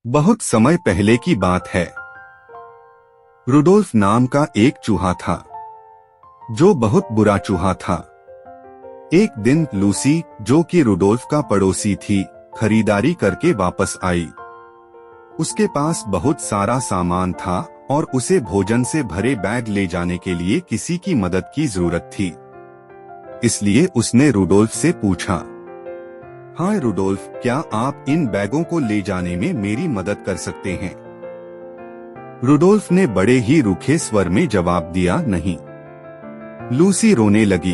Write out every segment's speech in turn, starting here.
बहुत समय पहले की बात है। रुडोल्फ नाम का एक चूहा था जो बहुत बुरा चूहा था। एक दिन लूसी, जो कि रुडोल्फ का पड़ोसी थी, खरीदारी करके वापस आई। उसके पास बहुत सारा सामान था और उसे भोजन से भरे बैग ले जाने के लिए किसी की मदद की जरूरत थी। इसलिए उसने रुडोल्फ से पूछा, हाय रुडोल्फ, क्या आप इन बैगों को ले जाने में मेरी मदद कर सकते हैं? रुडोल्फ ने बड़े ही रूखे स्वर में जवाब दिया, नहीं। लूसी रोने लगी।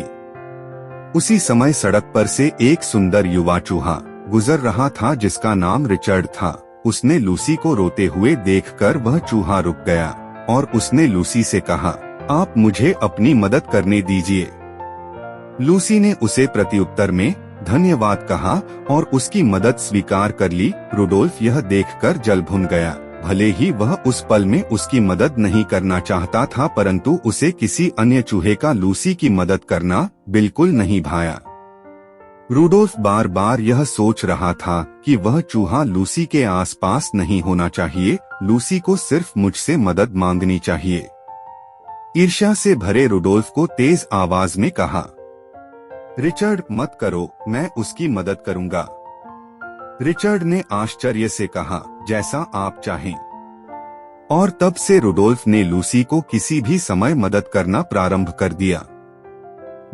उसी समय सड़क पर से एक सुंदर युवा चूहा गुजर रहा था जिसका नाम रिचर्ड था। उसने लूसी को रोते हुए देखकर वह चूहा रुक गया और उसने लूसी से कहा, आप मुझे अपनी मदद करने दीजिए। लूसी ने उसे प्रत्युत्तर में धन्यवाद कहा और उसकी मदद स्वीकार कर ली। रुडोल्फ यह देखकर जल भुन गया। भले ही वह उस पल में उसकी मदद नहीं करना चाहता था, परंतु उसे किसी अन्य चूहे का लूसी की मदद करना बिल्कुल नहीं भाया। रुडोल्फ बार बार यह सोच रहा था कि वह चूहा लूसी के आसपास नहीं होना चाहिए। लूसी को सिर्फ मुझसे मदद मांगनी चाहिए। ईर्ष्या से भरे रुडोल्फ को तेज आवाज में कहा, रिचर्ड मत करो, मैं उसकी मदद करूंगा। रिचर्ड ने आश्चर्य से कहा, जैसा आप चाहें। और तब से रुडोल्फ ने लूसी को किसी भी समय मदद करना प्रारंभ कर दिया।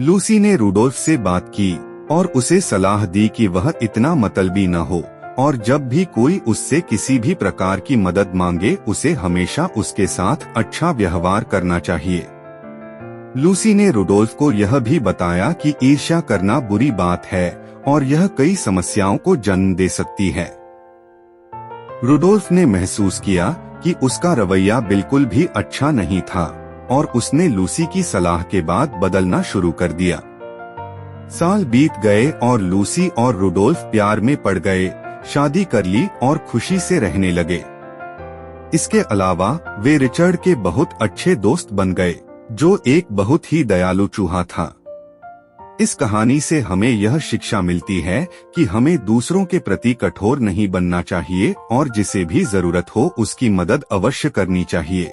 लूसी ने रुडोल्फ से बात की और उसे सलाह दी कि वह इतना मतलबी न हो और जब भी कोई उससे किसी भी प्रकार की मदद मांगे उसे हमेशा उसके साथ अच्छा व्यवहार करना चाहिए। लूसी ने रुडोल्फ को यह भी बताया कि ईर्ष्या करना बुरी बात है और यह कई समस्याओं को जन्म दे सकती है। रुडोल्फ ने महसूस किया कि उसका रवैया बिल्कुल भी अच्छा नहीं था और उसने लूसी की सलाह के बाद बदलना शुरू कर दिया। साल बीत गए और लूसी और रुडोल्फ प्यार में पड़ गए, शादी कर ली और खुशी से रहने लगे। इसके अलावा वे रिचर्ड के बहुत अच्छे दोस्त बन गए, जो एक बहुत ही दयालु चूहा था। इस कहानी से हमें यह शिक्षा मिलती है कि हमें दूसरों के प्रति कठोर नहीं बनना चाहिए और जिसे भी जरूरत हो उसकी मदद अवश्य करनी चाहिए।